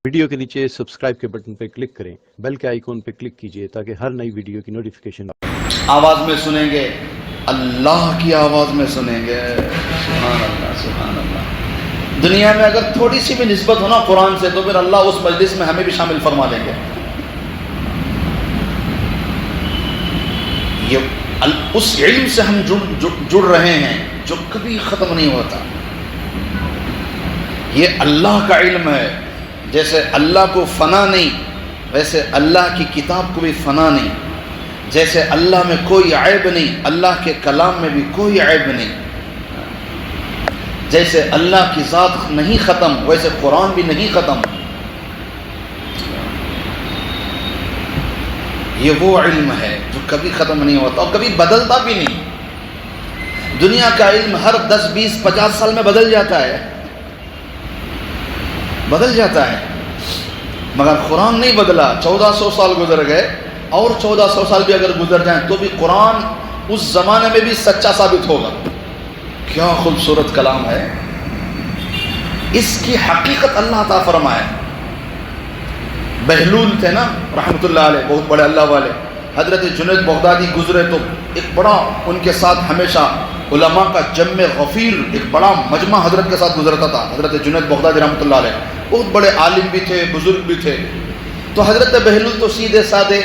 Video کے نیچے subscribe کے بٹن پہ کلک کریں، بیل کے آئیکن پہ کلک کیجئے تاکہ ہر نئی ویڈیو کی نوٹیفیکیشن آواز میں سنیں گے، اللہ کی آواز میں سنیں گے. سبحان اللہ سبحان اللہ. دنیا میں اگر تھوڑی سی بھی نسبت ہو نا قرآن سے تو پھر اللہ اس مجلس میں ہمیں بھی شامل فرما لیں گے. یہ اس علم سے ہم جڑ رہے ہیں جو کبھی ختم نہیں ہوتا. یہ اللہ کا علم ہے. جیسے اللہ کو فنا نہیں ویسے اللہ کی کتاب کو بھی فنا نہیں. جیسے اللہ میں کوئی عیب نہیں اللہ کے کلام میں بھی کوئی عیب نہیں. جیسے اللہ کی ذات نہیں ختم ویسے قرآن بھی نہیں ختم. یہ وہ علم ہے جو کبھی ختم نہیں ہوتا اور کبھی بدلتا بھی نہیں. دنیا کا علم ہر 10 20 50 سال میں بدل جاتا ہے، بدل جاتا ہے، مگر قرآن نہیں بدلا. 1400 سال گزر گئے اور 1400 سال بھی اگر گزر جائیں تو بھی قرآن اس زمانے میں بھی سچا ثابت ہوگا. کیا خوبصورت کلام ہے. اس کی حقیقت اللہ عطا فرمائے. بہلول تھے نا رحمۃ اللہ علیہ، بہت بڑے اللہ والے. حضرت جنید بغدادی گزرے تو ایک بڑا ان کے ساتھ ہمیشہ علماء کا جم غفیر ایک بڑا مجمع حضرت کے ساتھ گزرتا تھا. حضرت جنید بغدادی رحمۃ اللہ علیہ بہت بڑے عالم بھی تھے، بزرگ بھی تھے. تو حضرت بہلول تو سیدھے سادے،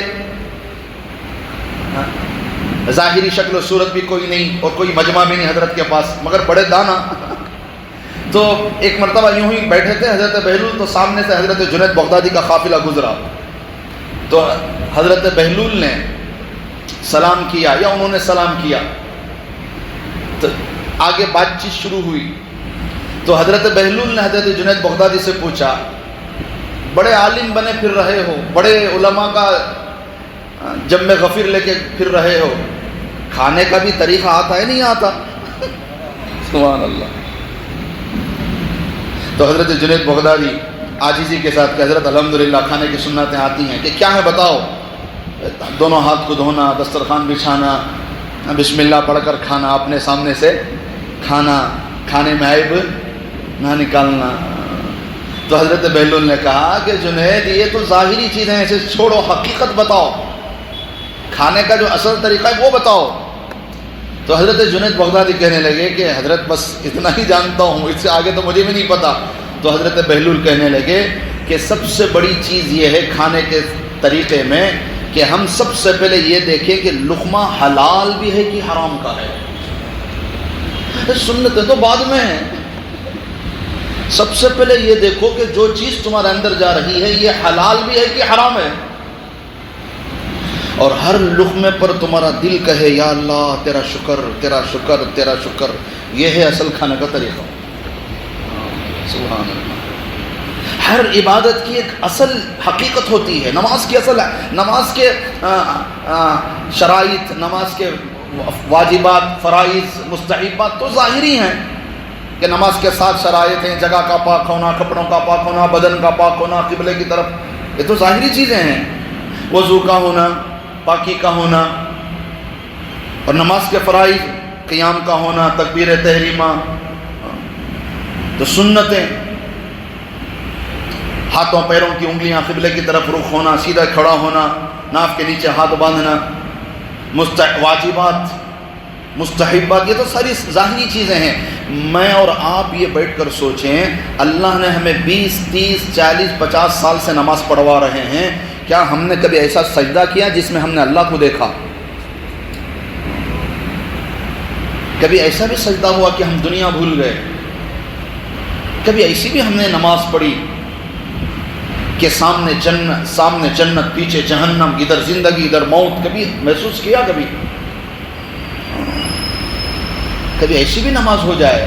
ظاہری شکل و صورت بھی کوئی نہیں اور کوئی مجمع بھی نہیں حضرت کے پاس، مگر بڑے دانا. تو ایک مرتبہ یوں ہی بیٹھے تھے حضرت بہلول، تو سامنے سے حضرت جنید بغدادی کا قافلہ گزرا. تو حضرت بہلول نے سلام کیا یا انہوں نے سلام کیا تو آگے بات چیت شروع ہوئی. تو حضرت بہلول نے حضرت جنید بغدادی سے پوچھا، بڑے عالم بنے پھر رہے ہو، بڑے علماء کا جم غفیر لے کے پھر رہے ہو، کھانے کا بھی طریقہ آتا ہے نہیں آتا؟ سبحان اللہ. تو حضرت جنید بغدادی عاجزی کے ساتھ کہ حضرت الحمدللہ کھانے کی سنتیں آتی ہیں. کہ کیا ہے بتاؤ؟ دونوں ہاتھ کو دھونا، دسترخوان بچھانا، بسم اللہ پڑھ کر کھانا، اپنے سامنے سے کھانا، کھانے میں عیب نہ نکالنا. تو حضرت بہلول نے کہا کہ جنید یہ تو ظاہری چیزیں ہیں، اسے چھوڑو، حقیقت بتاؤ، کھانے کا جو اصل طریقہ ہے وہ بتاؤ. تو حضرت جنید بغدادی کہنے لگے کہ حضرت بس اتنا ہی جانتا ہوں، اس سے آگے تو مجھے بھی نہیں پتا. تو حضرت بہلول کہنے لگے کہ سب سے بڑی چیز یہ ہے کھانے کے طریقے میں کہ ہم سب سے پہلے یہ دیکھیں کہ لقمہ حلال بھی ہے کہ حرام کا ہے. سنتیں تو بعد میں ہیں. سب سے پہلے یہ دیکھو کہ جو چیز تمہارے اندر جا رہی ہے یہ حلال بھی ہے کہ حرام ہے. اور ہر لقمے پر تمہارا دل کہے یا اللہ تیرا شکر تیرا شکر تیرا شکر. یہ ہے اصل کھانے کا طریقہ. سبحان اللہ. ہر عبادت کی ایک اصل حقیقت ہوتی ہے. نماز کی اصل، نماز کے شرائط، نماز کے واجبات، فرائض، مستحبات تو ظاہری ہیں کہ نماز کے 7 شرائط ہیں: جگہ کا پاک ہونا، کپڑوں کا پاک ہونا، بدن کا پاک ہونا، قبلے کی طرف. یہ تو ظاہری چیزیں ہیں. وضو کا ہونا، پاکی کا ہونا. اور نماز کے فرائض قیام کا ہونا، تکبیر تحریمہ. تو سنتیں ہاتھوں پیروں کی انگلیاں قبلے کی طرف رخ ہونا، سیدھا کھڑا ہونا، ناف کے نیچے ہاتھ باندھنا. واجبات، مستحبات، یہ تو ساری ظاہری چیزیں ہیں. میں اور آپ یہ بیٹھ کر سوچیں، اللہ نے ہمیں 20 30 40 50 سال سے نماز پڑھوا رہے ہیں. کیا ہم نے کبھی ایسا سجدہ کیا جس میں ہم نے اللہ کو دیکھا؟ کبھی ایسا بھی سجدہ ہوا کہ ہم دنیا بھول گئے؟ کبھی ایسی بھی ہم نے نماز پڑھی کہ سامنے جنت پیچھے جہنم، ادھر زندگی ادھر موت؟ کبھی محسوس کیا؟ کبھی ایسی بھی نماز ہو جائے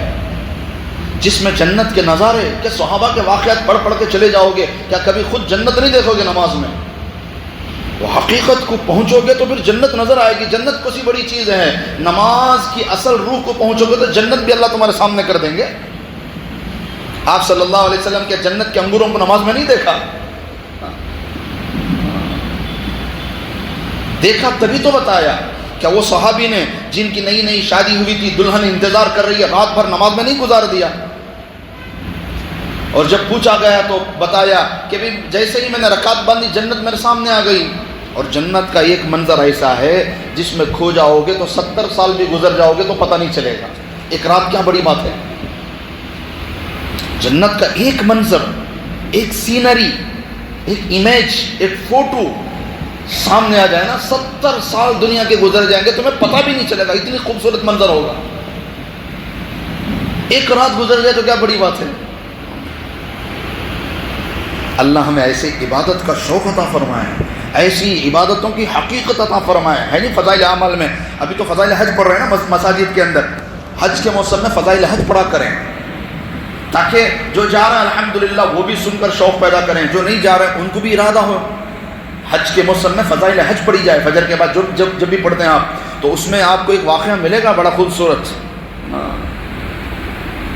جس میں جنت کے نظارے، کہ صحابہ کے واقعات پڑھ کے چلے جاؤ گے، کیا کبھی خود جنت نہیں دیکھو گے نماز میں؟ وہ حقیقت کو پہنچو گے تو پھر جنت نظر آئے گی. جنت کو سی بڑی چیز ہے. نماز کی اصل روح کو پہنچو گے تو جنت بھی اللہ تمہارے سامنے کر دیں گے. آپ صلی اللہ علیہ وسلم کے جنت کے انگوروں کو نماز میں نہیں دیکھا؟ دیکھا تبھی تو بتایا. کیا وہ صحابی نے جن کی نئی نئی شادی ہوئی تھی، دلہن انتظار کر رہی ہے، رات بھر نماز میں نہیں گزار دیا؟ اور جب پوچھا گیا تو بتایا کہ بھی جیسے ہی میں نے رکعت باندھی جنت میرے سامنے آ گئی. اور جنت کا ایک منظر ایسا ہے جس میں کھو جاؤ گے تو 70 سال بھی گزر جاؤ گے تو پتہ نہیں چلے گا. ایک رات کیا بڑی بات ہے. جنت کا ایک منظر، ایک سینری، ایک امیج، ایک فوٹو سامنے آ جائے نا، 70 سال دنیا کے گزر جائیں گے تمہیں پتہ بھی نہیں چلے گا، اتنی خوبصورت منظر ہوگا. ایک رات گزر جائے تو کیا بڑی بات ہے. اللہ ہمیں ایسی عبادت کا شوق عطا فرمائے، ایسی عبادتوں کی حقیقت عطا فرمائے. ہے نہیں فضائل اعمال میں، ابھی تو فضائل حج پڑھ رہے ہیں نا مساجد کے اندر. حج کے موسم میں فضائل حج پڑھا کریں تاکہ جو جا رہے ہیں الحمدللہ وہ بھی سن کر شوق پیدا کریں، جو نہیں جا رہے ہیں ان کو بھی ارادہ ہو. حج کے موسم میں فضائل حج پڑھی جائے فجر کے بعد، جب بھی پڑھتے ہیں آپ تو اس میں آپ کو ایک واقعہ ملے گا بڑا خوبصورت.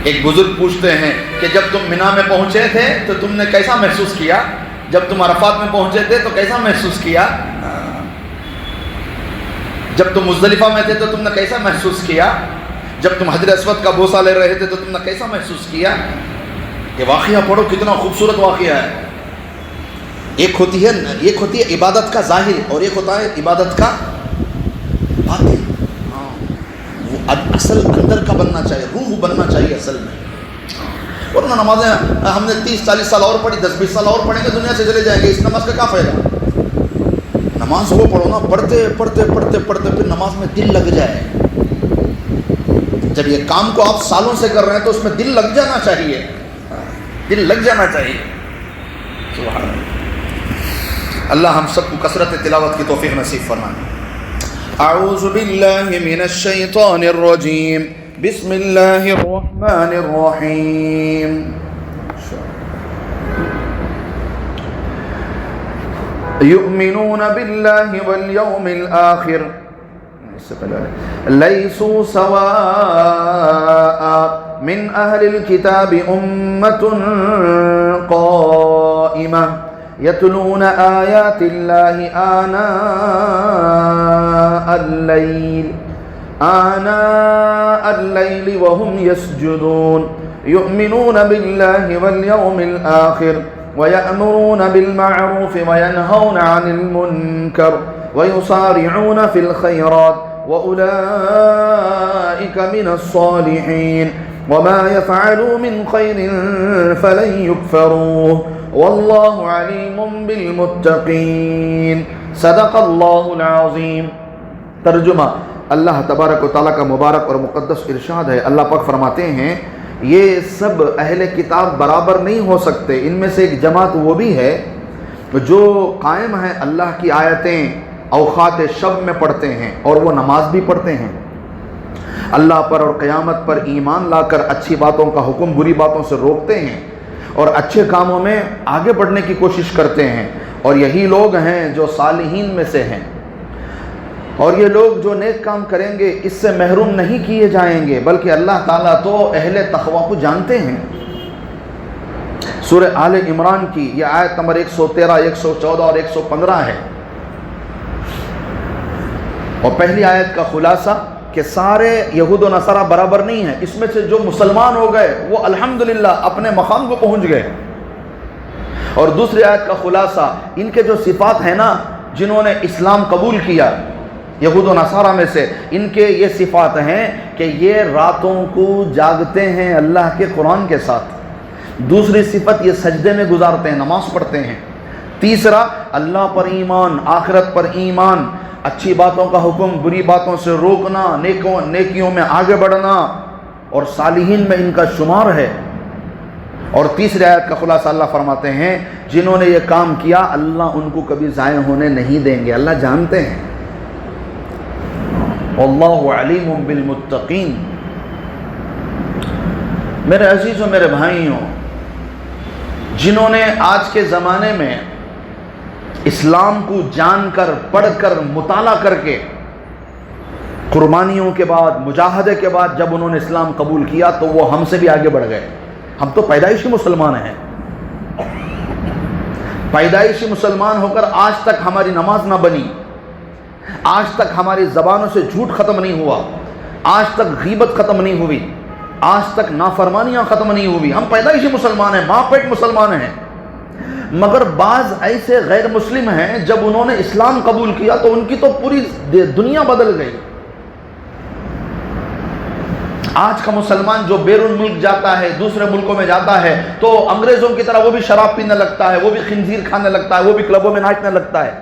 ایک بزرگ پوچھتے ہیں کہ جب تم مینا میں پہنچے تھے تو تم نے کیسا محسوس کیا، جب تم عرفات میں پہنچے تھے تو کیسا محسوس کیا، جب تم مزدلفہ میں تھے تو تم نے کیسا محسوس کیا، جب تم حجر اسود کا بوسہ لے رہے تھے تو تم نے کیسا محسوس کیا. یہ واقعہ پڑھو، کتنا خوبصورت واقعہ ہے. ایک ہوتی ہے عبادت کا ظاہر اور ایک ہوتا ہے عبادت کا باطن. وہ اصل اندر کا بننا چاہیے، روح بننا چاہیے اصل میں. ورنہ نمازیں ہم نے 30-40 سال اور پڑھی، 10-20 سال اور پڑھیں گے دنیا سے چلے جائیں گے. اس نماز کا کیا فائدہ. نماز وہ پڑھو نا، پڑھتے پھر نماز میں دل لگ جائے. جب یہ کام کو آپ سالوں سے کر رہے ہیں تو اس میں دل لگ جانا چاہیے، دل لگ جانا چاہیے. سبحان اللہ. اللہ ہم سب کو کثرت تلاوت کی توفیق نصیب فرمائے. اعوذ باللہ من الشیطان الرجیم، بسم اللہ الرحمن الرحیم. یؤمنون باللہ والیوم الآخر لیسوا سواء من اہل الكتاب امۃ قائمہ یتلون آیات اللہ آناء اللیل وهم یسجدون یؤمنون باللہ والیوم الآخر ویأمرون بالمعروف وینہون عن المنکر ویسارعون فی الخیرات وأولئك من الصالحين وما يفعلوا من خير فلن يكفروه والله عليم بالمتقين. صدق اللہ العظیم. ترجمہ. اللہ تبارک و تعالیٰ کا مبارک اور مقدس ارشاد ہے. اللہ پاک فرماتے ہیں یہ سب اہل کتاب برابر نہیں ہو سکتے. ان میں سے ایک جماعت وہ بھی ہے جو قائم ہے اللہ کی آیتیں اوقات شب میں پڑھتے ہیں اور وہ نماز بھی پڑھتے ہیں، اللہ پر اور قیامت پر ایمان لا کر اچھی باتوں کا حکم بری باتوں سے روکتے ہیں اور اچھے کاموں میں آگے بڑھنے کی کوشش کرتے ہیں. اور یہی لوگ ہیں جو صالحین میں سے ہیں. اور یہ لوگ جو نیک کام کریں گے اس سے محروم نہیں کیے جائیں گے، بلکہ اللہ تعالیٰ تو اہل تقوی کو جانتے ہیں. سورہ آل عمران کی یہ آیت نمبر 113، 114 اور 115 ہے. اور پہلی آیت کا خلاصہ کہ سارے یہود و نصارہ برابر نہیں ہیں، اس میں سے جو مسلمان ہو گئے وہ الحمدللہ اپنے مقام کو پہنچ گئے. اور دوسری آیت کا خلاصہ ان کے جو صفات ہیں نا، جنہوں نے اسلام قبول کیا یہود و نصارہ میں سے، ان کے یہ صفات ہیں کہ یہ راتوں کو جاگتے ہیں اللہ کے قرآن کے ساتھ. دوسری صفت یہ سجدے میں گزارتے ہیں، نماز پڑھتے ہیں. تیسرا اللہ پر ایمان، آخرت پر ایمان، اچھی باتوں کا حکم بری باتوں سے روکنا، نیکیوں میں آگے بڑھنا، اور صالحین میں ان کا شمار ہے. اور تیسری آیت کا خلاصہ اللہ فرماتے ہیں جنہوں نے یہ کام کیا اللہ ان کو کبھی ضائع ہونے نہیں دیں گے، اللہ جانتے ہیں. واللہ علیم بالمتقین. میرے عزیزوں، میرے بھائیوں، جنہوں نے آج کے زمانے میں اسلام کو جان کر، پڑھ کر، مطالعہ کر کے، قربانیوں کے بعد، مجاہدے کے بعد جب انہوں نے اسلام قبول کیا تو وہ ہم سے بھی آگے بڑھ گئے. ہم تو پیدائشی مسلمان ہیں. پیدائشی مسلمان ہو کر آج تک ہماری نماز نہ بنی، آج تک ہماری زبانوں سے جھوٹ ختم نہیں ہوا، آج تک غیبت ختم نہیں ہوئی، آج تک نافرمانیاں ختم نہیں ہوئی. ہم پیدائشی مسلمان ہیں, ماں پیٹ مسلمان ہیں, مگر بعض ایسے غیر مسلم ہیں جب انہوں نے اسلام قبول کیا تو ان کی تو پوری دنیا بدل گئی. آج کا مسلمان جو بیرون ملک جاتا ہے, دوسرے ملکوں میں جاتا ہے, تو انگریزوں کی طرح وہ بھی شراب پینے لگتا ہے, وہ بھی خنزیر کھانے لگتا ہے, وہ بھی کلبوں میں ناچنے لگتا ہے.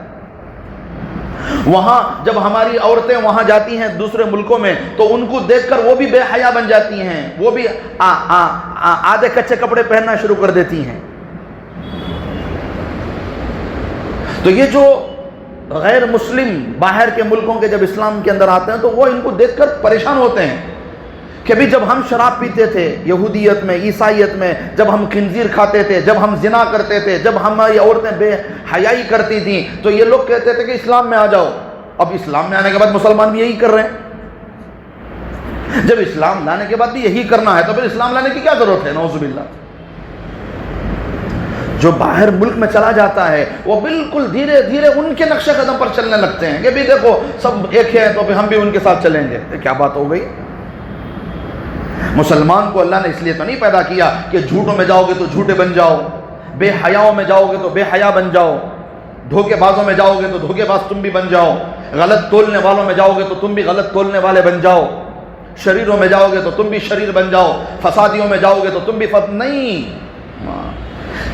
وہاں جب ہماری عورتیں وہاں جاتی ہیں دوسرے ملکوں میں تو ان کو دیکھ کر وہ بھی بے حیا بن جاتی ہیں, وہ بھی آدھے کچے کپڑے پہننا شروع کر دیتی ہیں. تو یہ جو غیر مسلم باہر کے ملکوں کے جب اسلام کے اندر آتے ہیں تو وہ ان کو دیکھ کر پریشان ہوتے ہیں کہ بھی جب ہم شراب پیتے تھے یہودیت میں, عیسائیت میں, جب ہم خنزیر کھاتے تھے, جب ہم زنا کرتے تھے, جب ہماری عورتیں بے حیائی کرتی تھیں, تو یہ لوگ کہتے تھے کہ اسلام میں آ جاؤ. اب اسلام میں آنے کے بعد مسلمان بھی یہی کر رہے ہیں. جب اسلام لانے کے بعد بھی یہی کرنا ہے تو پھر اسلام لانے کی کیا ضرورت ہے؟ نعوذ باللہ. جو باہر ملک میں چلا جاتا ہے وہ بالکل دھیرے دھیرے ان کے نقش قدم پر چلنے لگتے ہیں کہ بھی دیکھو سب ایک ہیں تو پھر ہم بھی ان کے ساتھ چلیں گے. کیا بات ہو گئی؟ مسلمان کو اللہ نے اس لیے تو نہیں پیدا کیا کہ جھوٹوں میں جاؤ گے تو جھوٹے بن جاؤ, بے حیاؤں میں جاؤ گے تو بے حیا بن جاؤ, دھوکے بازوں میں جاؤ گے تو دھوکے باز تم بھی بن جاؤ, غلط تولنے والوں میں جاؤ گے تو تم بھی غلط تولنے والے بن جاؤ, شریروں میں جاؤ گے تو تم بھی شریر بن جاؤ, فسادیوں میں جاؤ گے تو تم بھی نہیں.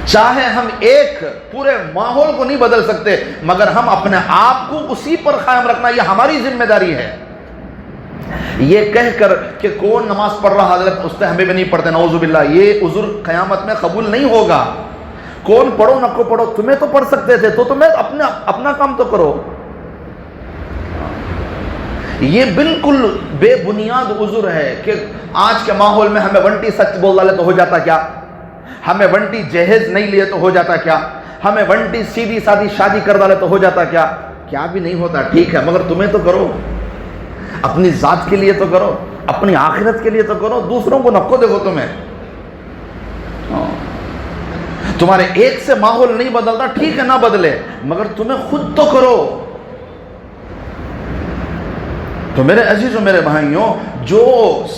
چاہے ہم ایک پورے ماحول کو نہیں بدل سکتے مگر ہم اپنے آپ کو اسی پر قائم رکھنا یہ ہماری ذمہ داری ہے. یہ کہہ کر کہ کون نماز پڑھ رہا حضرت اس سے ہمیں بھی نہیں پڑھتے, نعوذ باللہ, یہ عذر قیامت میں قبول نہیں ہوگا. کون پڑھو نہ کو پڑھو, تمہیں تو پڑھ سکتے تھے تو تمہیں اپنا کام تو کرو. یہ بالکل بے بنیاد عذر ہے کہ آج کے ماحول میں ہمیں ونٹی سچ بول ڈالے تو ہو جاتا کیا, ہمیں ونٹی جہیز نہیں لیے تو ہو جاتا کیا, ہمیں ونٹی سیدھی سادھی شادی کر ڈالے تو ہو جاتا کیا. کیا بھی نہیں ہوتا, ٹھیک ہے, مگر تمہیں تو کرو, اپنی ذات کے لیے تو کرو, اپنی آخرت کے لیے تو کرو, دوسروں کو نکو دیکھو. تمہارے ایک سے ماحول نہیں بدلتا, ٹھیک ہے نہ بدلے, مگر تمہیں خود تو کرو. تو میرے عزیزوں, میرے بھائیوں, جو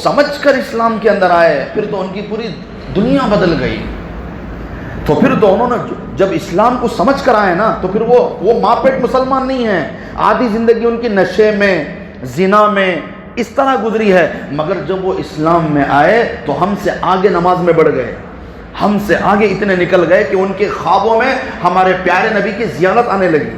سمجھ کر اسلام کے اندر آئے پھر تو ان کی پوری دنیا بدل گئی. تو پھر تو انہوں نے جب اسلام کو سمجھ کر آئے نا تو پھر وہ ماں پیٹ مسلمان نہیں ہیں. آدھی زندگی ان کی نشے میں, زنا میں اس طرح گزری ہے, مگر جب وہ اسلام میں آئے تو ہم سے آگے نماز میں بڑھ گئے, ہم سے آگے اتنے نکل گئے کہ ان کے خوابوں میں ہمارے پیارے نبی کی زیارت آنے لگی.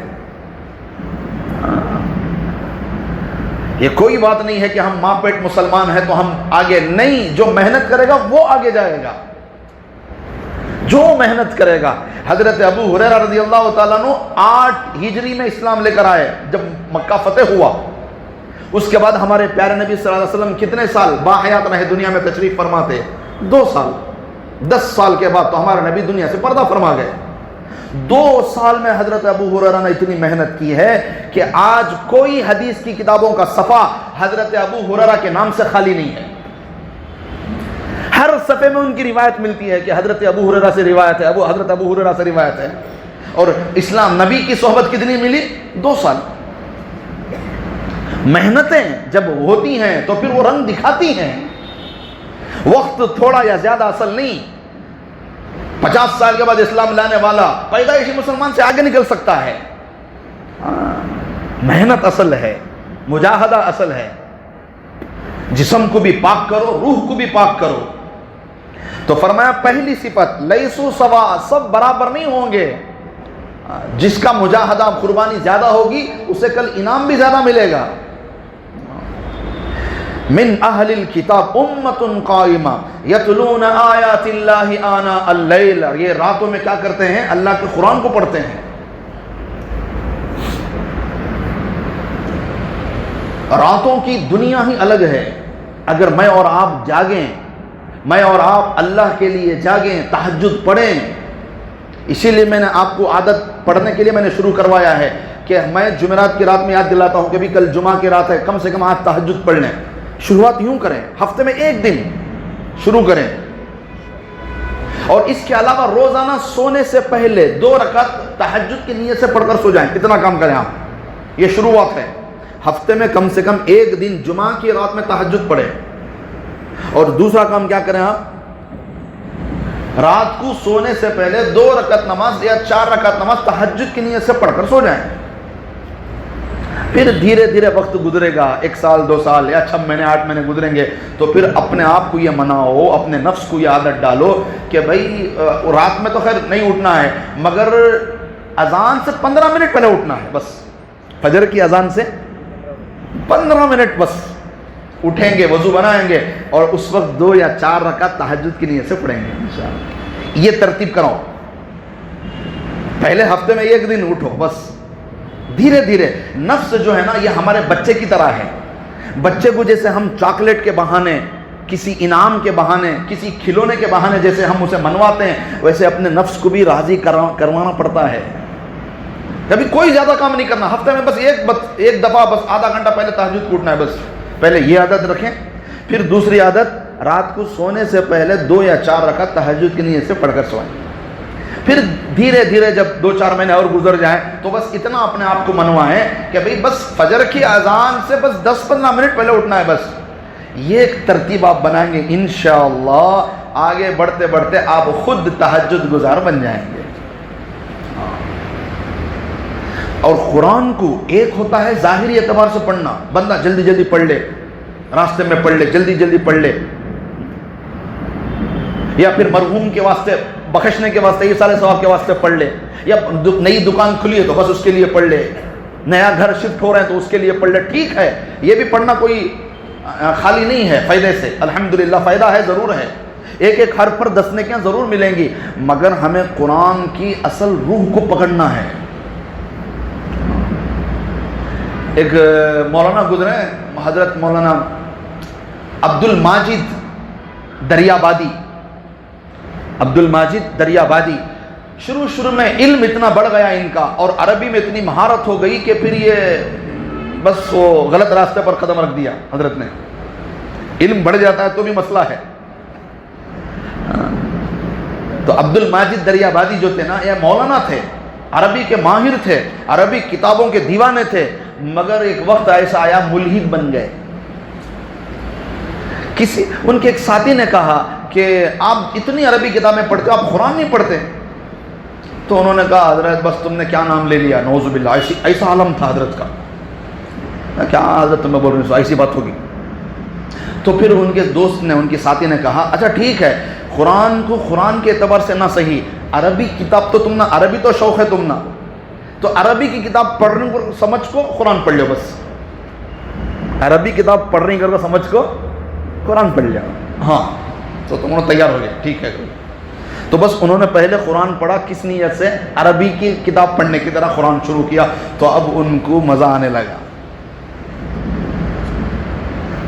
یہ کوئی بات نہیں ہے کہ ہم ماں پیٹ مسلمان ہیں تو ہم آگے نہیں, جو محنت کرے گا وہ آگے جائے گا, جو محنت کرے گا. حضرت ابو ہریرہ رضی اللہ تعالیٰ عنہ 8 ہجری میں اسلام لے کر آئے جب مکہ فتح ہوا. اس کے بعد ہمارے پیارے نبی صلی اللہ علیہ وسلم کتنے سال باحیات رہے, دنیا میں تشریف فرما تھے؟ 2 سال. 10 سال کے بعد تو ہمارے نبی دنیا سے پردہ فرما گئے. 2 سال میں حضرت ابو ہریرہ نے اتنی محنت کی ہے کہ آج کوئی حدیث کی کتابوں کا صفحہ حضرت ابو ہریرہ کے نام سے خالی نہیں ہے. ہر صفحے میں ان کی روایت ملتی ہے کہ حضرت ابو ہریرہ سے روایت ہے, حضرت ابو ہریرہ سے روایت ہے. اور اسلام نبی کی صحبت کتنی ملی؟ 2 سال. محنتیں جب ہوتی ہیں تو پھر وہ رنگ دکھاتی ہیں. وقت تھوڑا یا زیادہ اصل نہیں. 50 سال کے بعد اسلام لانے والا پیدائشی مسلمان سے آگے نکل سکتا ہے. محنت اصل ہے, مجاہدہ اصل ہے. جسم کو بھی پاک کرو, روح کو بھی پاک کرو. تو فرمایا پہلی صفت لیسو سوا, سب برابر نہیں ہوں گے. جس کا مجاہدہ قربانی زیادہ ہوگی اسے کل انعام بھی زیادہ ملے گا. من اہل الکتاب امت قائمہ یتلون آیات اللہ آناء اللیل, یہ راتوں میں کیا کرتے ہیں؟ اللہ کے قرآن کو پڑھتے ہیں. راتوں کی دنیا ہی الگ ہے. اگر میں اور آپ جاگیں, میں اور آپ اللہ کے لیے جاگیں, تہجد پڑھیں. اسی لیے میں نے آپ کو عادت پڑھنے کے لیے میں نے شروع کروایا ہے کہ میں جمعرات کی رات میں یاد دلاتا ہوں کہ بھی کل جمعہ کی رات ہے, کم سے کم آج تہجد پڑھ لیں. شروعات یوں کریں, ہفتے میں 1 دن شروع کریں. اور اس کے علاوہ روزانہ سونے سے پہلے 2 رکعت تہجد کی نیت سے پڑھ کر سو جائیں. اتنا کام کریں آپ. یہ شروعات ہے. ہفتے میں کم سے کم 1 دن جمعہ کی رات میں تہجد پڑھیں. اور دوسرا کام کیا کریں آپ؟ رات کو سونے سے پہلے 2 رکعت نماز یا 4 رکعت نماز تہجد کی نیت سے پڑھ کر سو جائیں. پھر دھیرے دھیرے وقت گزرے گا، 1 سال 2 سال یا 6 مہینے 8 مہینے گزریں گے، تو پھر اپنے آپ کو یہ مناؤ، اپنے نفس کو یہ عادت ڈالو کہ بھائی رات میں تو خیر نہیں اٹھنا ہے، مگر اذان سے 15 منٹ پہلے اٹھنا ہے. بس فجر کی اذان سے 15 منٹ بس اٹھیں گے، وضو بنائیں گے اور اس وقت 2 یا 4 رکعت تہجد کی نیت سے پڑھیں گے انشاءاللہ. یہ ترتیب کراؤ. پہلے ہفتے میں 1 دن اٹھو بس. دھیرے دھیرے نفس جو ہے نا یہ ہمارے بچے کی طرح ہے. بچے کو جیسے ہم چاکلیٹ کے بہانے، کسی انعام کے بہانے، کسی کھلونے کے بہانے جیسے ہم اسے منواتے ہیں، ویسے اپنے نفس کو بھی راضی کروانا پڑتا ہے. کبھی کوئی زیادہ کام نہیں کرنا، ہفتے میں بس ایک دفعہ بس آدھا گھنٹہ پہلے تہجد کو اٹھنا ہے. بس پہلے یہ عادت رکھیں. پھر دوسری عادت، رات کو سونے سے پہلے 2 یا 4 رکعت تہجد کی نیت سے پڑھ کر سوئیں. پھر دھیرے دھیرے جب 2-4 مہینے اور گزر جائیں تو بس اتنا اپنے آپ کو منوائیں کہ بھئی بس فجر کی اذان سے بس 10-15 منٹ پہلے اٹھنا ہے. بس یہ ایک ترتیب آپ بنائیں گے انشاءاللہ، آگے بڑھتے بڑھتے آپ خود تہجد گزار بن جائیں گے. اور قرآن کو ایک ہوتا ہے ظاہری اعتبار سے پڑھنا، بندہ جلدی جلدی پڑھ لے، راستے میں پڑھ لے، جلدی جلدی پڑھ لے، یا پھر مرحوم کے واسطے بخشنے کے واسطے، یہ سارے ثواب کے واسطے پڑھ لے، یا نئی دکان کھلی ہے تو بس اس کے لیے پڑھ لے، نیا گھر شفٹ ہو رہے ہیں تو اس کے لیے پڑھ لے. ٹھیک ہے، یہ بھی پڑھنا کوئی خالی نہیں ہے فائدے سے، الحمدللہ فائدہ ہے، ضرور ہے. ایک حرف پر 10 نیکیاں ضرور ملیں گی، مگر ہمیں قرآن کی اصل روح کو پکڑنا ہے. ایک مولانا گزرے ہیں، حضرت مولانا عبد الماجد دریابادی. شروع میں علم اتنا بڑھ گیا ان کا اور عربی میں اتنی مہارت ہو گئی کہ پھر یہ بس وہ غلط راستے پر قدم رکھ دیا. حضرت نے علم بڑھ جاتا ہے تو بھی مسئلہ ہے. تو عبد الماجد دریابادی جو تھے نا، یہ مولانا تھے، عربی کے ماہر تھے، عربی کتابوں کے دیوانے تھے، مگر ایک وقت ایسا آیا ملحد بن گئے. ان کے ایک ساتھی نے کہا کہ آپ اتنی عربی کتابیں پڑھتے ہو، آپ قرآن نہیں پڑھتے؟ تو انہوں نے کہا حضرت بس تم نے کیا نام لے لیا، نعوذ باللہ. ایسا عالم تھا حضرت کا. کیا حضرت تمہیں بول رہے ہو، ایسی بات ہوگی؟ تو پھر ان کے دوست نے، ان کے ساتھی نے کہا اچھا ٹھیک ہے، قرآن کو قرآن کے اعتبار سے نہ صحیح، عربی کتاب تو تم نہ، عربی تو شوق ہے تم نہ، تو عربی کی کتاب پڑھنے کو سمجھ کو قرآن پڑھ لو. بس عربی کتاب پڑھنے کر کو سمجھ کو قرآن پڑھ لیا. ہاں تو تم لوگ تیار ہو گئے، ٹھیک ہے. تو بس انہوں نے پہلے قرآن پڑھا، کس نیت سے؟ عربی کی کتاب پڑھنے کی طرح قرآن شروع کیا، تو اب ان کو مزہ آنے لگا.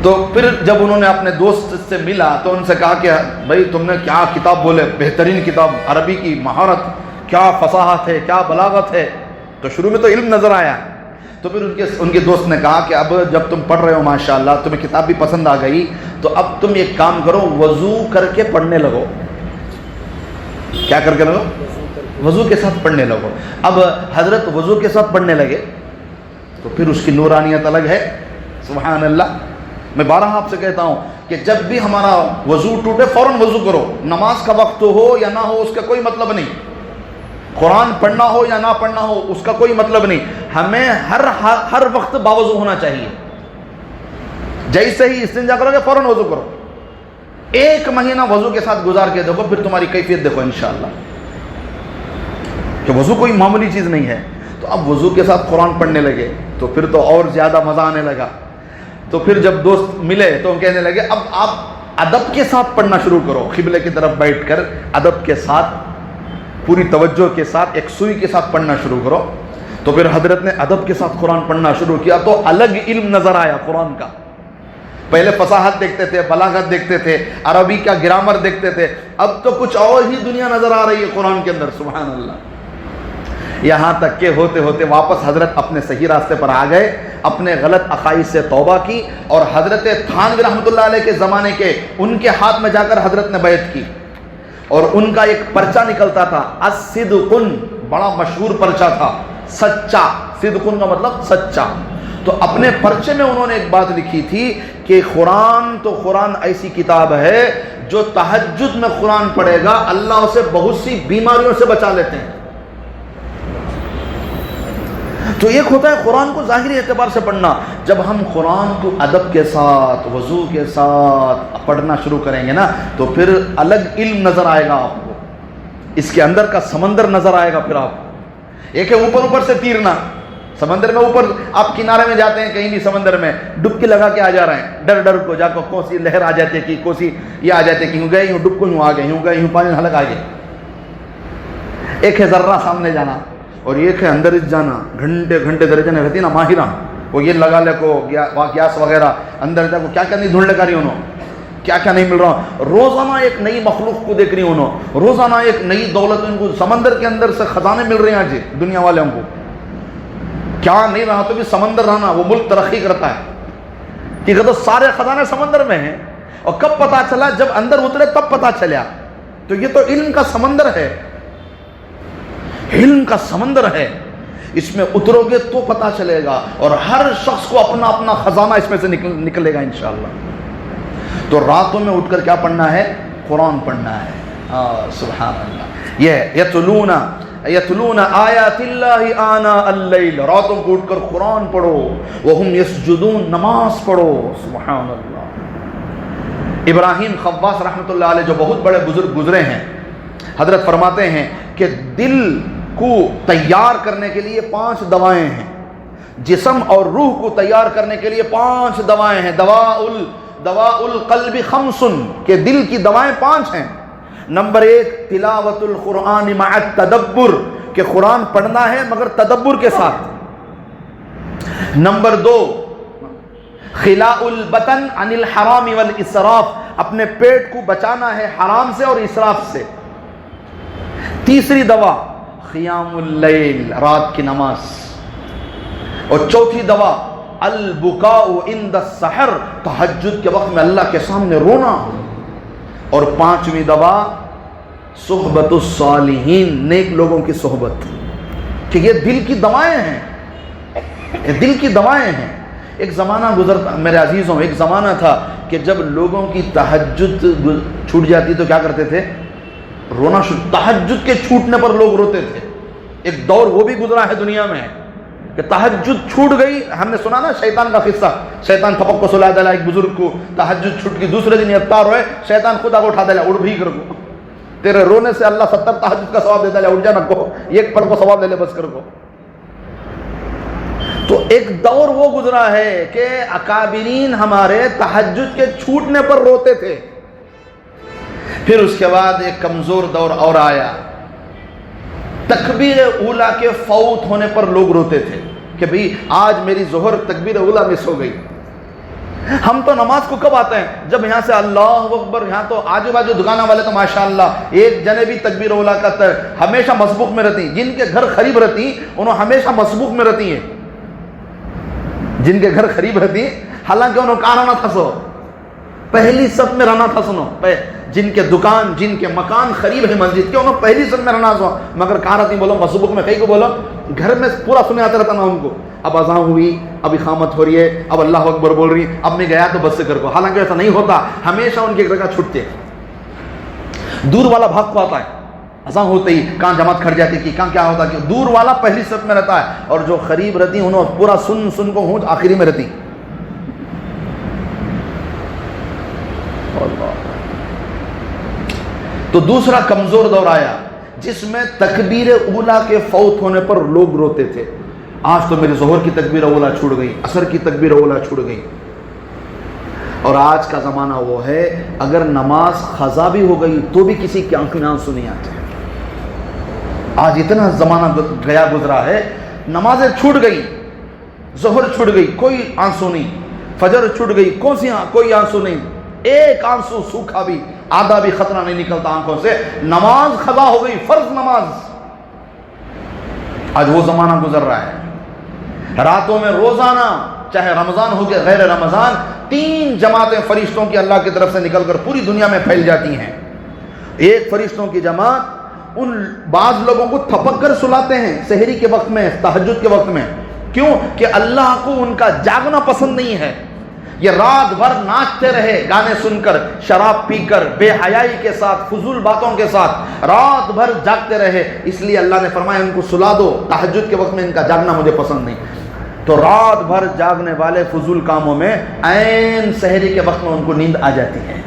تو پھر جب انہوں نے اپنے دوست سے ملا تو ان سے کہا کہ بھائی تم نے کیا کتاب بولے، بہترین کتاب، عربی کی مہارت، کیا فصاحت ہے، کیا بلاغت ہے. تو شروع میں تو علم نظر آیا. تو پھر ان کے دوست نے کہا کہ اب جب تم پڑھ رہے ہو ماشاءاللہ، تمہیں کتاب بھی پسند آ گئی، تو اب تم ایک کام کرو، وضو کر کے پڑھنے لگو. کیا کر کے لگو؟ وضو کے ساتھ پڑھنے لگو. اب حضرت وضو کے ساتھ پڑھنے لگے تو پھر اس کی نورانیت الگ ہے. سبحان اللہ. میں بارہا آپ سے کہتا ہوں کہ جب بھی ہمارا وضو ٹوٹے فوراً وضو کرو. نماز کا وقت ہو یا نہ ہو اس کا کوئی مطلب نہیں، قرآن پڑھنا ہو یا نہ پڑھنا ہو اس کا کوئی مطلب نہیں. ہمیں ہر وقت باوضو ہونا چاہیے. جیسے ہی استنجا کرو گے فوراً وضو کرو. 1 مہینہ وضو کے ساتھ گزار کے دیکھو، پھر تمہاری کیفیت دیکھو انشاءاللہ. کہ وضو کوئی معمولی چیز نہیں ہے. تو اب وضو کے ساتھ قرآن پڑھنے لگے تو پھر تو اور زیادہ مزہ آنے لگا. تو پھر جب دوست ملے تو ہم کہنے لگے اب آپ ادب کے ساتھ پڑھنا شروع کرو، قبلے کی طرف بیٹھ کر ادب کے ساتھ، پوری توجہ کے ساتھ، ایک سوئی کے ساتھ پڑھنا شروع کرو. تو پھر حضرت نے ادب کے ساتھ قرآن پڑھنا شروع کیا تو الگ علم نظر آیا قرآن کا. پہلے فصاحت دیکھتے تھے، بلاغت دیکھتے تھے، عربی کا گرامر دیکھتے تھے، اب تو کچھ اور ہی دنیا نظر آ رہی ہے قرآن کے اندر. سبحان اللہ. یہاں تک کہ ہوتے ہوتے واپس حضرت اپنے صحیح راستے پر آ گئے، اپنے غلط عقائد سے توبہ کی، اور حضرت تھانوی رحمۃ اللہ علیہ کے زمانے کے ان کے ہاتھ میں جا کر حضرت نے بیعت کی. اور ان کا ایک پرچہ نکلتا تھا، الصدقن، بڑا مشہور پرچہ تھا، سچا. صدقن کا مطلب سچا. تو تو اپنے پرچے میں انہوں نے ایک بات لکھی تھی کہ قرآن ایسی کتاب ہے جو تہجد میں قرآن پڑھے گا اللہ اسے بہت سی بیماریوں سے بچا لیتے ہیں۔ تو ایک ہوتا ہے قرآن کو ظاہری اعتبار سے پڑھنا، جب ہم قرآن کو ادب کے ساتھ وضو کے ساتھ پڑھنا شروع کریں گے نا تو پھر الگ علم نظر آئے گا آپ کو، اس کے اندر کا سمندر نظر آئے گا۔ پھر آپ ایک ہے اوپر سے تیرنا، سمندر میں اوپر آپ کنارے میں جاتے ہیں کہیں بھی سمندر میں ڈبکی لگا کے آ جا رہے ہیں، ڈر کو جا کر کون سی لہر آ جاتی ہے کہ کون سی یہ آ جاتے کہ یوں گئے یوں ڈب کو یوں آ گئے یوں گئے یوں پانی ہلک آ گئے۔ ایک ہے ذرہ سامنے جانا اور ایک ہے اندر جانا، گھنٹے درجے میں رہتی نا ماہرہ، وہ یہ لگا لے کو گیس وغیرہ اندر جا کو کیا کیا نہیں ڈھونڈ لگا رہی انہوں، کیا کیا نہیں مل رہا، روزانہ ایک نئی مخلوق کو دیکھ رہی انہوں، روزانہ ایک نئی دولت ان کو سمندر کے اندر سے خزانے مل رہے ہیں آج دنیا والے ہم کو۔ کیا نہیں رہا تو بھی سمندر رہنا، وہ ملک ترقی کرتا ہے کہ تو سارے خزانے سمندر میں ہیں، اور کب پتا چلا؟ جب اندر اترے تب پتا چلا۔ تو یہ تو علم کا سمندر ہے، علم کا سمندر ہے، اس میں اترو گے تو پتا چلے گا، اور ہر شخص کو اپنا اپنا خزانہ اس میں سے نکلے گا انشاءاللہ۔ تو راتوں میں اٹھ کر کیا پڑھنا ہے؟ قرآن پڑھنا ہے۔ سبحان اللہ۔ یہ یتلون آیات اللہ آناء اللیل، راتوں کو اٹھ کر قرآن پڑھو، وہم یسجدون، نماز پڑھو۔ سبحان اللہ۔ ابراہیم خواص رحمۃ اللہ علیہ جو بہت بڑے بزرگ گزرے ہیں، حضرت فرماتے ہیں کہ دل کو تیار کرنے کے لیے 5 دوائیں ہیں، جسم اور روح کو تیار کرنے کے لیے 5 دوائیں ہیں۔ دواء القلب 5، کہ دل کی دوائیں 5 ہیں۔ نمبر 1 تلاوت القرآن مع التدبر، کہ قرآن پڑھنا ہے مگر تدبر کے ساتھ۔ نمبر 2 خلاء البطن عن الحرام والاسراف، اپنے پیٹ کو بچانا ہے حرام سے اور اسراف سے۔ تیسری دوا قیام اللیل، رات کی نماز۔ اور چوتھی دوا البکاء عند السحر، تہجد کے وقت میں اللہ کے سامنے رونا۔ اور 5ویں دوا صحبت الصالحین، نیک لوگوں کی صحبت، کہ یہ دل کی دوائیں ہیں، یہ دل کی دوائیں ہیں۔ ایک زمانہ گزرتا میرے عزیزوں، ایک زمانہ تھا کہ جب لوگوں کی تہجد چھوٹ جاتی تو کیا کرتے تھے؟ رونا شروع۔ تہجد کے چھوٹنے پر لوگ روتے تھے۔ ایک دور وہ بھی گزرا ہے دنیا میں کہ تہجد چھوٹ گئی۔ ہم نے سنا نا شیطان کا قصہ، شیطان تھپک کو سلا دلا ایک بزرگ کو، تہجد چھوٹ گئی، دوسرے دن افطار ہوئے، شیطان خدا کو اٹھا دلا، اڑ بھی کر کو، تیرے رونے سے اللہ 70 تہجد کا ثواب دیتا ہے، اٹھ جا نہ کو، ایک پڑھ کو ثواب لے لے بس کر کو۔ تو ایک دور وہ گزرا ہے کہ اکابرین ہمارے تہجد کے چھوٹنے پر روتے تھے۔ پھر اس کے بعد ایک کمزور دور اور آیا، تکبیر اولا کے فوت ہونے پر لوگ روتے تھے کہ بھئی آج میری ظہر تکبیر اولا مس ہو گئی۔ ہم تو نماز کو کب آتے ہیں؟ جب یہاں سے اللہ اکبر، یہاں تو آجو باجو دکانہ والے تو ماشاءاللہ ایک جنے بھی تکبیر اولا کا ہمیشہ مسبوق میں رہتی ہیں، جن کے گھر قریب رہتی انہوں ہمیشہ مسبوق میں رہتی ہیں، جن کے گھر قریب رہتی حالانکہ انہوں کہاں رہنا تھا، سو پہلی صف میں رہنا تھا، سنو جن کے دکان جن کے مکان قریب ہے مسجد کے انہوں پہلی صف میں رہنا سو، مگر کہاں رہتی بولو مسبوق میں، کہیں کو بولو گھر میں پورا سنے آتا رہتا نا ان کو، اب اذان ہوئی، اب اقامت ہو رہی ہے، اب اللہ اکبر بول رہی، اب میں گیا تو بس سے کر کو، حالانکہ ایسا نہیں ہوتا، ہمیشہ ان کی ایک جگہ چھوٹتے، دور والا بھاگ کو آتا ہے، اذان ہوتے ہی کہاں جماعت کھڑ جاتی کہ کہاں کیا ہوتا کہ دور والا پہلی صف میں رہتا ہے، اور جو قریب رہتی انہوں پورا سن کو ہوں آخری میں رہتی۔ تو دوسرا کمزور دور آیا جس میں تکبیر اولا کے فوت ہونے پر لوگ روتے تھے، آج تو میری ظہر کی تکبیر اولا چھوڑ گئی، عصر کی تکبیر اولا چھوڑ گئی۔ اور آج کا زمانہ وہ ہے اگر نماز قضا بھی ہو گئی تو بھی کسی کی آنکھ میں آنسو نہیں آتے۔ آج اتنا زمانہ گیا گزرا ہے، نمازیں چھوٹ گئی، ظہر چھوٹ گئی کوئی آنسو نہیں، فجر چھوٹ گئی کوئی آنسو نہیں، ایک آنسو سوکھا بھی آدھا بھی خطرہ نہیں نکلتا آنکھوں سے، نماز قضا ہو گئی، فرض نماز۔ آج وہ زمانہ گزر رہا ہے، راتوں میں روزانہ چاہے رمضان ہو گیا غیر رمضان 3 جماعتیں فرشتوں کی اللہ کی طرف سے نکل کر پوری دنیا میں پھیل جاتی ہیں۔ ایک فرشتوں کی جماعت ان بعض لوگوں کو تھپک کر سلاتے ہیں سحری کے وقت میں، تہجد کے وقت میں، کیوں کہ اللہ کو ان کا جاگنا پسند نہیں ہے. یہ رات بھر ناچتے رہے گانے سن کر، شراب پی کر، بے حیائی کے ساتھ، فضول باتوں کے ساتھ رات بھر جاگتے رہے. اس لیے اللہ نے فرمایا ان کو سلا دو، تہجد کے وقت میں ان کا جاگنا مجھے پسند نہیں. تو رات بھر جاگنے والے فضول کاموں میں عین سحری کے وقت میں ان کو نیند آ جاتی ہے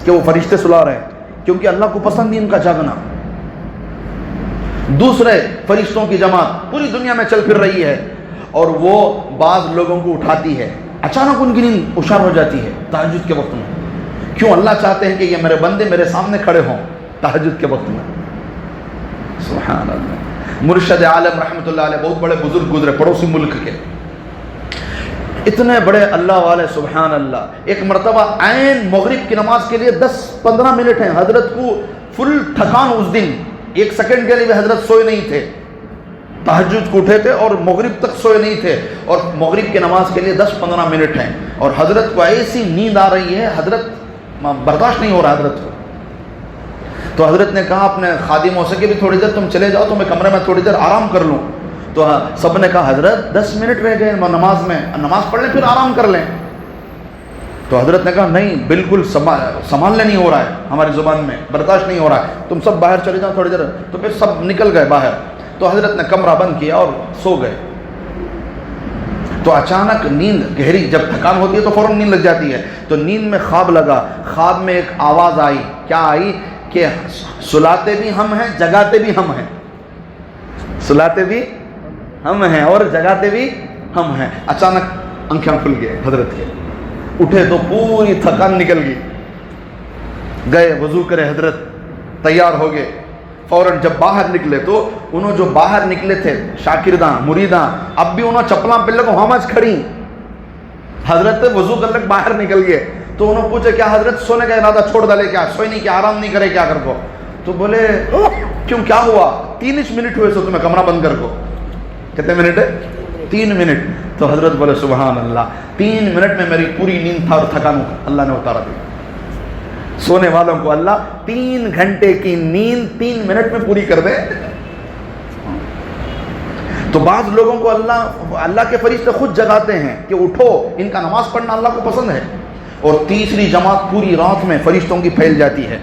کہ وہ فرشتے سلا رہے ہیں، کیونکہ اللہ کو پسند نہیں ان کا جاگنا. دوسرے فرشتوں کی جماعت پوری دنیا میں چل پھر رہی ہے اور وہ بعض لوگوں کو اٹھاتی ہے، اچانک ان کی نیند ہوشیار ہو جاتی ہے تہجد کے وقت میں. کیوں؟ اللہ چاہتے ہیں کہ یہ میرے بندے میرے سامنے کھڑے ہوں تہجد کے وقت میں. سبحان اللہ. مرشد عالم رحمۃ اللہ علیہ بہت بڑے بزرگ گزرے پڑوسی ملک کے، اتنے بڑے اللہ والے، سبحان اللہ. ایک مرتبہ عین مغرب کی نماز کے لیے 10-15 منٹ ہیں، حضرت کو فل تھکان اس دن، 1 سیکنڈ کے لیے بھی حضرت سوئے نہیں تھے. تہجد کو اٹھے تھے اور مغرب تک سوئے نہیں تھے، اور مغرب کی نماز کے لیے 10-15 منٹ ہیں، اور حضرت کو ایسی نیند آ رہی ہے، حضرت برداشت نہیں ہو رہا حضرت کو. تو حضرت نے کہا اپنے خادموں سے کہ بھی تھوڑی دیر تم چلے جاؤ تو میں کمرے میں تھوڑی دیر آرام کر لوں. تو سب نے کہا حضرت 10 منٹ رہ گئے نماز میں، نماز پڑھ لیں پھر آرام کر لیں. تو حضرت نے کہا نہیں، بالکل سنبھالنے نہیں ہو رہا ہے، ہماری زبان میں برداشت نہیں ہو رہا ہے، تم سب باہر چلے جاؤ تھوڑی دیر. تو پھر سب نکل گئے باہر. تو حضرت نے کمرہ بند کیا اور سو گئے. تو اچانک نیند گہری، جب تھکان ہوتی ہے تو فوراً نیند لگ جاتی ہے. تو نیند میں خواب لگا، خواب میں ایک آواز آئی. کیا آئی؟ کہ سلاتے بھی ہم ہیں، جگاتے بھی ہم ہیں. سلاتے بھی ہم ہیں اور جگاتے بھی ہم ہیں. اچانک آنکھیں کھل گئے حضرت کے، اٹھے تو پوری تھکان نکل گئی. گئے وضو کرے حضرت، تیار ہو گئے. فوراً جب باہر نکلے تو انہوں جو باہر نکلے تھے شاکرداں مریداں، اب بھی انہوں چپلاں پہلے کو ہمج کھڑی. حضرت وضو کر لگ باہر نکل گئے. تو انہوں پوچھا کیا حضرت سونے کا ارادہ چھوڑ ڈالے کیا؟ سوئی نہیں کیا؟ آرام نہیں کرے کیا کر کو؟ تو بولے کیوں کیا ہوا؟ 3 منٹ ہوئے سو تمہیں کمرہ بند کر کو. کتنے منٹ ہے؟ 3 منٹ. تو حضرت بولے سبحان اللہ، 3 منٹ میں میری پوری نیند تھا اور تھکان اللہ نے اتارا دی. سونے والوں کو اللہ 3 گھنٹے کی نیند 3 منٹ میں پوری کر دے. تو بعض لوگوں کو اللہ کے فرشتے خود جگاتے ہیں کہ اٹھو، ان کا نماز پڑھنا اللہ کو پسند ہے. اور تیسری جماعت پوری رات میں فرشتوں کی پھیل جاتی ہے،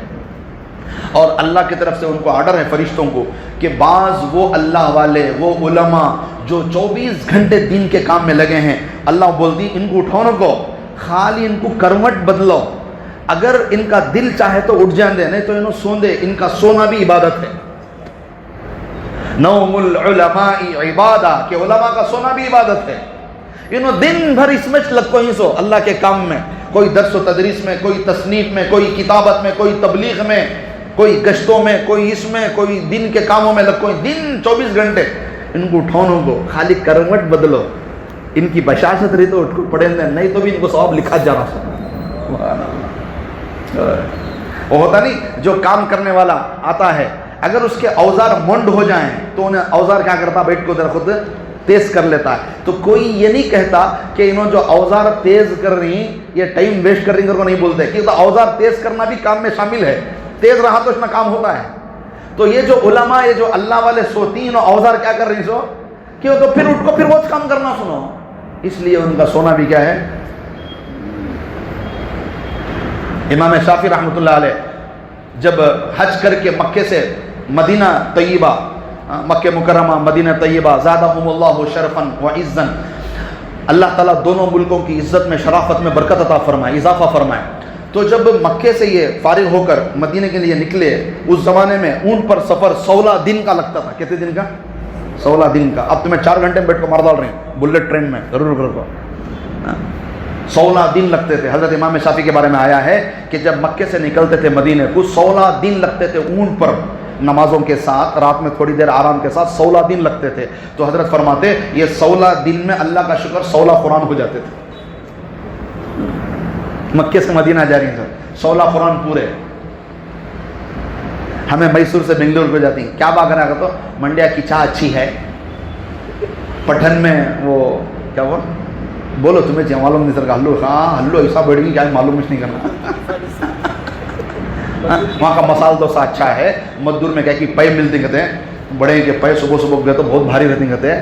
اور اللہ کی طرف سے ان کو آرڈر ہے فرشتوں کو کہ بعض وہ اللہ والے، وہ علماء جو 24 گھنٹے دین کے کام میں لگے ہیں، اللہ بولتی ان کو اٹھاؤ نہ کو، خالی ان کو کروٹ بدلو. اگر ان کا دل چاہے تو اٹھ جان دے، نہیں تو انہوں سون دے. ان کا سونا بھی عبادت ہے. نوم العلماء عبادہ، کہ علماء کا سونا بھی عبادت ہے. انہوں دن بھر اس میں لگو ہی سو اللہ کے کام میں، کوئی درس و تدریس میں، کوئی تصنیف میں، کوئی کتابت میں، کوئی تبلیغ میں، کوئی گشتوں میں، کوئی اس میں، کوئی دن کے کاموں میں لگو. دن 24 گھنٹے ان کو اٹھاؤ کو، خالی کروٹ بدلو. ان کی بشاشت رہی تو اٹھ کو پڑھیں دیں، نہیں تو بھی ان کو ثواب لکھا جا رہا. وہ ہوتا نہیں جو کام کرنے والا آتا ہے، اگر اس کے اوزار منڈ ہو جائیں تو انہیں اوزار کیا کرتا؟ بیٹھ کو ادھر خود تیز کر لیتا ہے. تو کوئی یہ نہیں کہتا کہ انہوں جو اوزار تیز کر رہی یہ ٹائم ویسٹ کر رہی کو نہیں بولتے، کیونکہ اوزار تیز کرنا بھی کام میں شامل ہے. تیز رہا تو اس میں کام ہوتا ہے. تو یہ جو علماء، یہ جو اللہ والے سوتی ہیں اوزار کیا کر رہی سو کیوں؟ تو پھر اٹھ کو پھر وہ کام کرنا سنو. اس لیے ان کا سونا بھی کیا ہے. امام شافعی رحمۃ اللہ علیہ جب حج کر کے مکے سے مدینہ طیبہ، مکہ مکرمہ مدینہ طیبہ، زادہم اللہ شرفا وعزا، اللہ تعالیٰ دونوں ملکوں کی عزت میں، شرافت میں برکت عطا فرمائے، اضافہ فرمائے. تو جب مکے سے یہ فارغ ہو کر مدینہ کے لیے نکلے، اس زمانے میں اونٹ پر سفر 16 دن کا لگتا تھا. کتنے دن کا؟ 16 دن کا. اب تمہیں 4 گھنٹے میں بیٹھ کو مار ڈال رہے ہیں بلٹ ٹرین میں، ضرور کرو. 16 دن لگتے تھے. حضرت امام شافعی کے بارے میں آیا ہے کہ جب مکے سے نکلتے تھے مدینے کو 16 دن لگتے تھے اونٹ پر، نمازوں کے ساتھ، رات میں تھوڑی دیر آرام کے ساتھ 16 دن لگتے تھے. تو حضرت فرماتے یہ 16 دن میں اللہ کا شکر 16 قرآن ہو جاتے تھے. مکے سے مدینہ جا رہی ہیں 16 قرآن پورے. ہمیں میسور سے بنگلور کو جاتی ہیں، کیا بات کرنا تو منڈیا کی چائے اچھی ہے، پٹھن میں وہ کیا وہ بولو تمہیں جی معلوم نہیں سر کا ہلو، ہاں ہلو ایسا بڑھ گئی کیا معلوم نہیں کرنا. وہاں کا مسال ڈوسا اچھا ہے. مدور میں کیا کہ پے ملتے کہتے ہیں بڑے کے پے، صبح صبح گئے تو بہت بھاری رہتی کہتے ہیں.